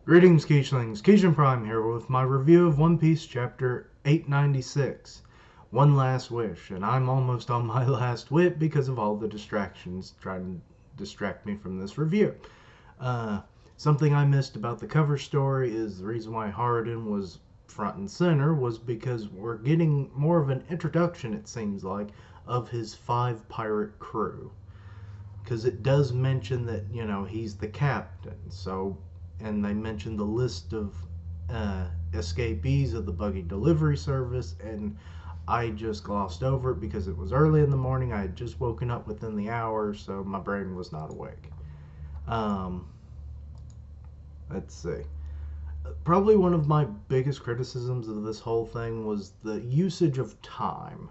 Greetings, Keechlings. Keyshin Prime here with my review of One Piece Chapter 896, One Last Wish. And I'm almost on my last wit because of all the distractions trying to distract me from this review. Uh, Something I missed about the cover story is the reason why Harden was front and center was because we're getting more of an introduction, it seems like, of his 5 pirate crew, because it does mention that he's the captain. So, and they mention the list of escapees of the buggy delivery service, and I just glossed over it because it was early in the morning. I had just woken up within the hour, so my brain was not awake. Um, let's see. Probably one of my biggest criticisms of this whole thing was the usage of time.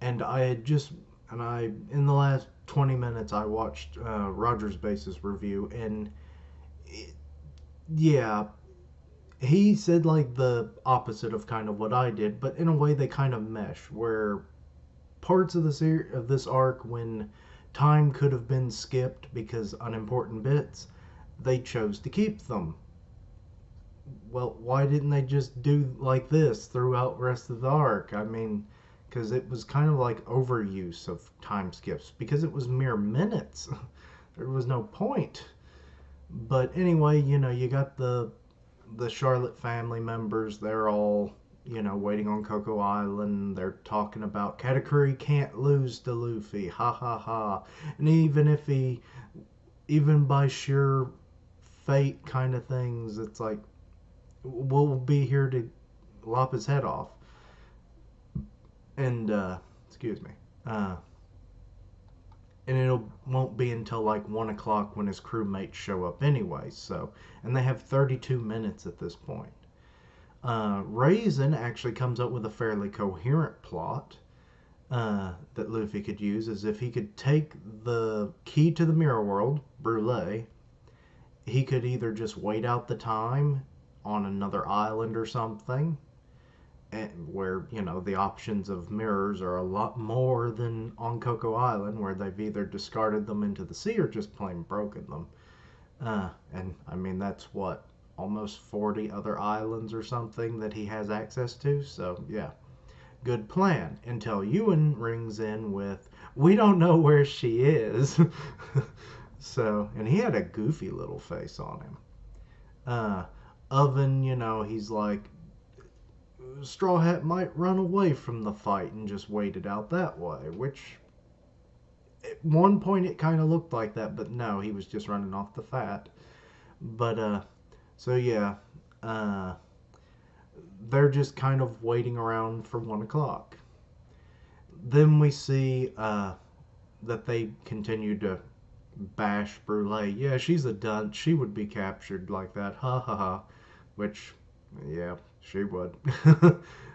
And I had just, and I, in the last 20 minutes, I watched Rogers Base's review, and it, yeah, he said like the opposite of kind of what I did, but in a way they kind of mesh, where parts of this arc when time could have been skipped because unimportant bits, they chose to keep them. Well, why didn't they just do like this throughout the rest of the arc? I mean, because it was kind of like overuse of time skips because it was mere minutes. There was no point. But anyway, you got the Charlotte family members. They're all waiting on Coco Island. They're talking about Katakuri can't lose to Luffy. Ha ha ha. And even by sheer fate kind of things, it's like we'll be here to lop his head off. And excuse me. Uh, and it won't be until like 1 o'clock when his crewmates show up anyway. So, and they have 32 minutes at this point. Raisin actually comes up with a fairly coherent plot that Luffy could use, as if he could take the key to the mirror world, Brule. He could either just wait out the time on another island or something, where the options of mirrors are a lot more than on Coco Island, where they've either discarded them into the sea or just plain broken them. And I mean that's what, almost 40 other islands or something that he has access to. So yeah, good plan until Ewan rings in with, "We don't know where she is." So, and he had a goofy little face on him. Uh, Oven, he's like, Straw Hat might run away from the fight and just wait it out that way, which at one point it kind of looked like that, but no, he was just running off the fat. But so yeah, uh, they're just kind of waiting around for 1 o'clock. Then we see that they continue to bash Brule. Yeah, she's a dunce. She would be captured like that. Ha ha ha. Which, yeah, she would.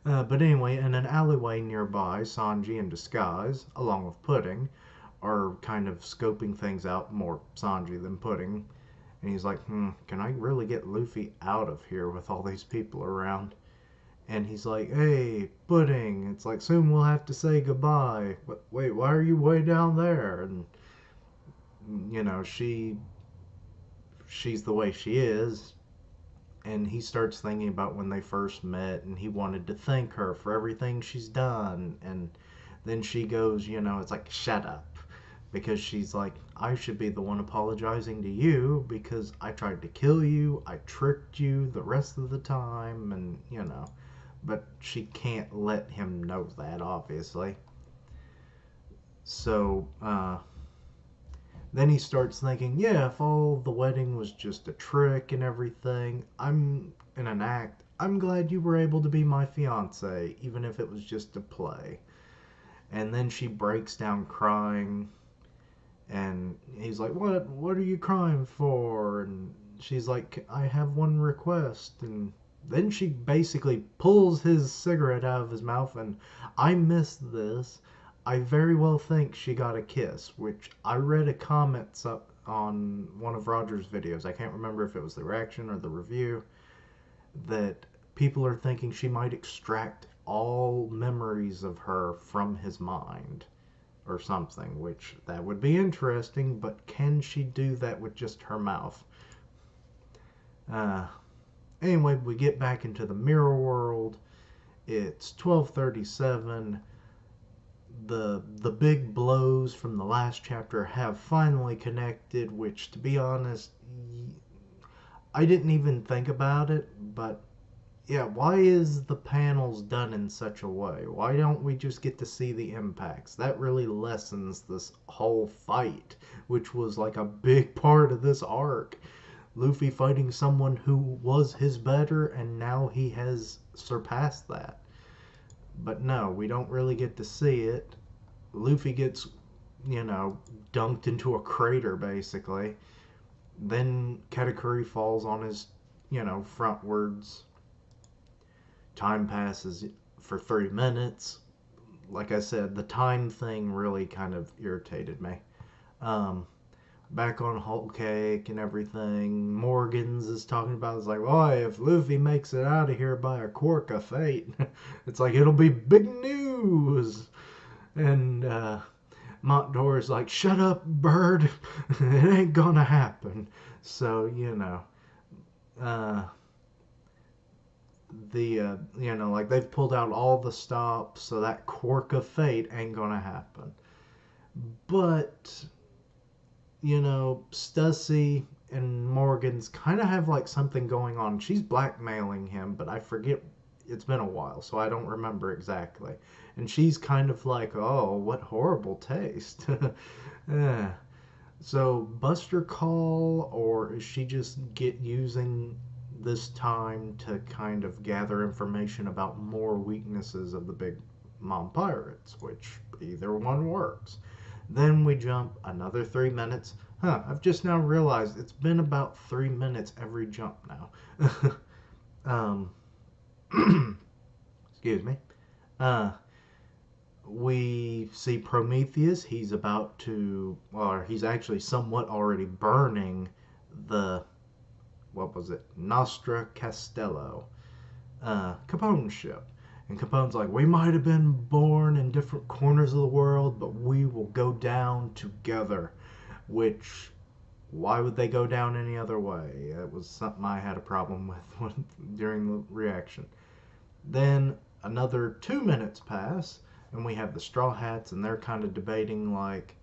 But anyway, in an alleyway nearby, Sanji in disguise, along with Pudding, are kind of scoping things out, more Sanji than Pudding. And he's like, can I really get Luffy out of here with all these people around? And he's like, hey, Pudding, it's like, soon we'll have to say goodbye. But wait, why are you way down there? And, she's the way she is. And he starts thinking about when they first met, and he wanted to thank her for everything she's done. And then she goes, it's like, shut up. Because she's like, I should be the one apologizing to you because I tried to kill you, I tricked you the rest of the time, and but she can't let him know that, obviously. So then he starts thinking, yeah, if all the wedding was just a trick and everything, I'm in an act, I'm glad you were able to be my fiance, even if it was just a play. And then she breaks down crying, and he's like, what are you crying for? And she's like, I have one request. And then she basically pulls his cigarette out of his mouth, and I missed this. I very well think she got a kiss, which I read a comment on one of Roger's videos. I can't remember if it was the reaction or the review, that people are thinking she might extract all memories of her from his mind or something, which that would be interesting, but can she do that with just her mouth? Uh, anyway, we get back into the mirror world. It's 12:37. The big blows from the last chapter have finally connected, which, to be honest, I didn't even think about it, but yeah, why is the panels done in such a way? Why don't we just get to see the impacts? That really lessens this whole fight, which was like a big part of this arc. Luffy fighting someone who was his better, and now he has surpassed that. But no, we don't really get to see it. Luffy gets, dunked into a crater basically. Then Katakuri falls on his, frontwards. Time passes for 3 minutes. Like I said, the time thing really kind of irritated me. Um, Back on Whole Cake and everything, Morgans is talking about, it's like, oh, if Luffy makes it out of here by a quirk of fate, it's like, it'll be big news. And Montdor is like, shut up, bird. It ain't gonna happen. So, uh, like they've pulled out all the stops, so that quirk of fate ain't gonna happen. But, Stussy and Morgans kind of have like something going on. She's blackmailing him, but I forget. It's been a while, so I don't remember exactly. And she's kind of like, oh, what horrible taste. Yeah. So Buster call, or is she just using this time to kind of gather information about more weaknesses of the Big Mom Pirates, which either one works. Then we jump another 3 minutes. I've just now realized it's been about 3 minutes every jump now. Excuse me. Uh, we see Prometheus. He's about to, or he's actually somewhat already burning the, what was it? Nostra Castello, Capone's ship. And Capone's like, we might have been born in different corners of the world, but we will go down together. Which, why would they go down any other way? It was something I had a problem with during the reaction. Then another 2 minutes pass, and we have the Straw Hats, and they're kind of debating, like,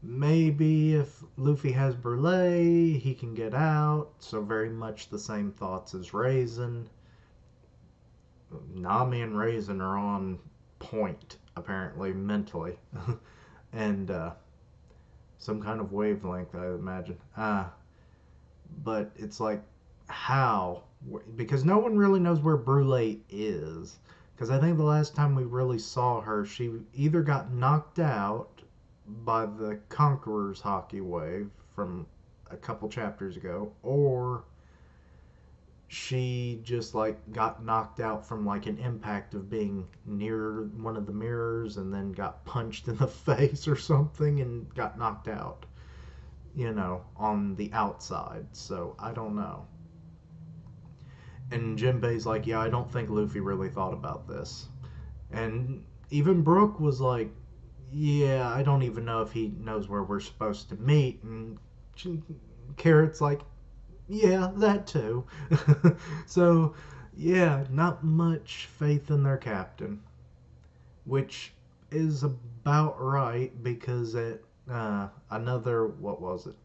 maybe if Luffy has Brûlée, he can get out. So very much the same thoughts as Raisin. Nami and Raisin are on point, apparently, mentally. And some kind of wavelength, I imagine. But it's like, how? Because no one really knows where Brûlée is. Because I think the last time we really saw her, she either got knocked out by the Conqueror's Haki wave from a couple chapters ago, or she just like got knocked out from like an impact of being near one of the mirrors and then got punched in the face or something and got knocked out, on the outside. So I don't know. And Jinbei's like, yeah, I don't think Luffy really thought about this. And even Brook was like, yeah, I don't even know if he knows where we're supposed to meet. And Carrot's like, yeah, that too. So, yeah, not much faith in their captain. Which is about right, because at another, what was it?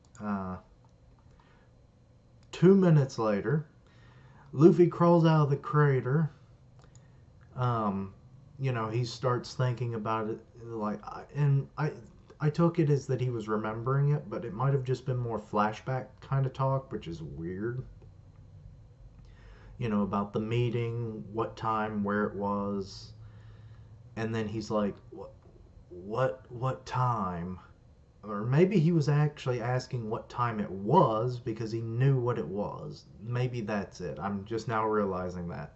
2 minutes later, Luffy crawls out of the crater. He starts thinking about it, like, and I took it as that he was remembering it, but it might have just been more flashback kind of talk, which is weird. About the meeting, what time, where it was, and then he's like, what time? Or maybe he was actually asking what time it was because he knew what it was. Maybe that's it. I'm just now realizing that.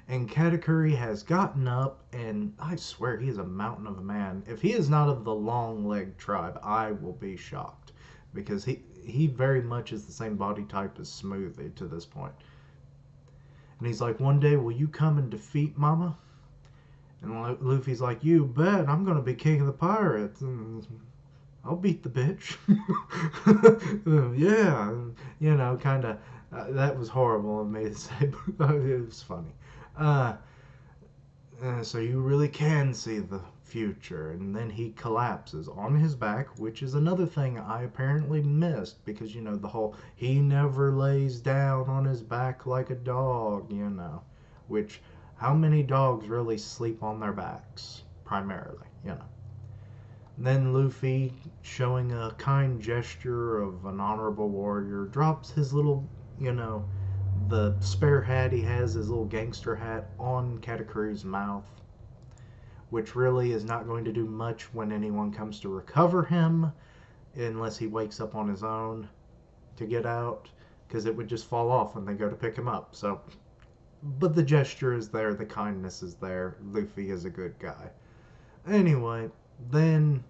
And Katakuri has gotten up, and I swear he is a mountain of a man. If he is not of the long leg tribe, I will be shocked. Because he very much is the same body type as Smoothie to this point. And he's like, one day will you come and defeat Mama? And Luffy's like, you bet, I'm going to be king of the pirates. And I'll beat the bitch. Yeah, kind of That was horrible of me to say, but it was funny. Uh, so you really can see the future. And then he collapses on his back, which is another thing I apparently missed because, the whole he never lays down on his back like a dog, which how many dogs really sleep on their backs primarily. Then Luffy, showing a kind gesture of an honorable warrior, drops his little, the spare hat he has, his little gangster hat, on Katakuri's mouth, which really is not going to do much when anyone comes to recover him, unless he wakes up on his own to get out, because it would just fall off when they go to pick him up. So, but the gesture is there, the kindness is there. Luffy is a good guy. Anyway, then,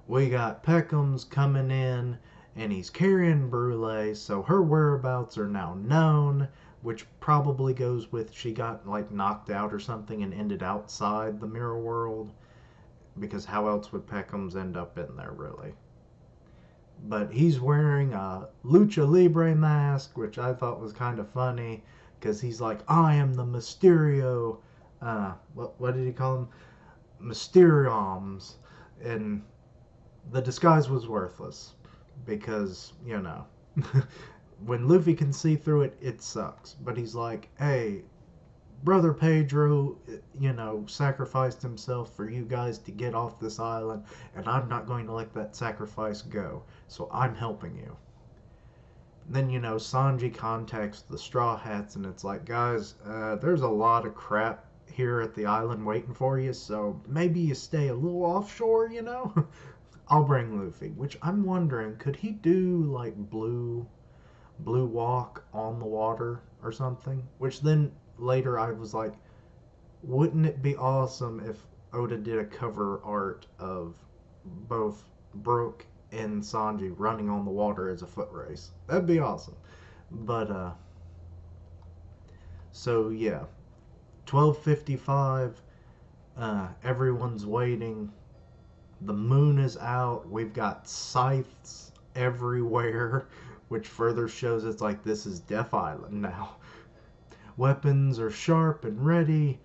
we got Peckham's coming in, and he's carrying Brule, so her whereabouts are now known, which probably goes with she got like knocked out or something and ended outside the mirror world, because how else would Peckham's end up in there, really? But he's wearing a Lucha Libre mask, which I thought was kind of funny, because he's like, I am the Mysterio. What did he call him? Mysteriums. And the disguise was worthless because, when Luffy can see through it, it sucks. But he's like, hey, Brother Pedro, sacrificed himself for you guys to get off this island, and I'm not going to let that sacrifice go, so I'm helping you. Then, Sanji contacts the Straw Hats, and it's like, guys, there's a lot of crap here at the island waiting for you, so maybe you stay a little offshore, I'll bring Luffy, which I'm wondering, could he do like blue walk on the water or something? Which then later I was like, wouldn't it be awesome if Oda did a cover art of both Brook and Sanji running on the water as a foot race? That'd be awesome. But so yeah, 12:55. Everyone's waiting. The moon is out. We've got scythes everywhere, which further shows it's like this is Death Island now. Weapons are sharp and ready.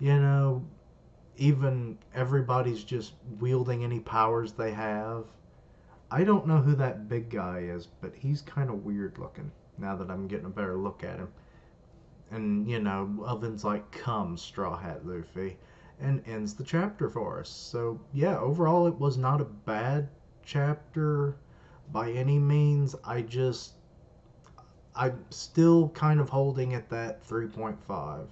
Even everybody's just wielding any powers they have. I don't know who that big guy is, but he's kind of weird looking now that I'm getting a better look at him. And, Oven's like, come, Straw Hat Luffy, and ends the chapter for us. So, yeah, overall, it was not a bad chapter by any means. I'm still kind of holding at that 3.5,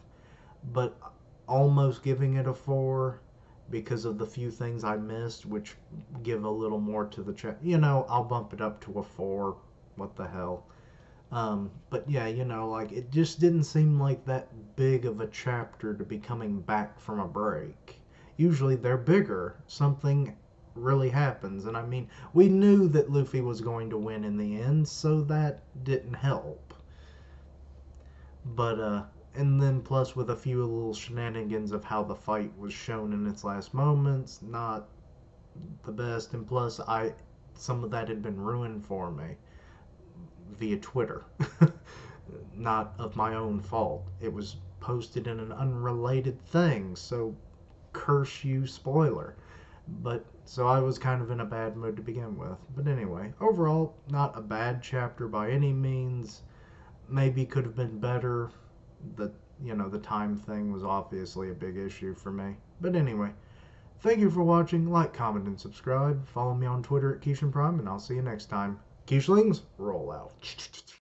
but almost giving it a 4 because of the few things I missed, which give a little more to the chapter. I'll bump it up to a 4. What the hell? But yeah, like it just didn't seem like that big of a chapter to be coming back from a break. Usually they're bigger. Something really happens. And I mean, we knew that Luffy was going to win in the end, so that didn't help. But, and then plus with a few little shenanigans of how the fight was shown in its last moments, not the best. And plus, some of that had been ruined for me via Twitter. Not of my own fault. It was posted in an unrelated thing, so curse you, spoiler. But so I was kind of in a bad mood to begin with. But anyway, overall, not a bad chapter by any means. Maybe could have been better. The time thing was obviously a big issue for me. But anyway, thank you for watching. Like, comment, and subscribe. Follow me on Twitter at Keishan Prime, and I'll see you next time. Keishlings, roll out.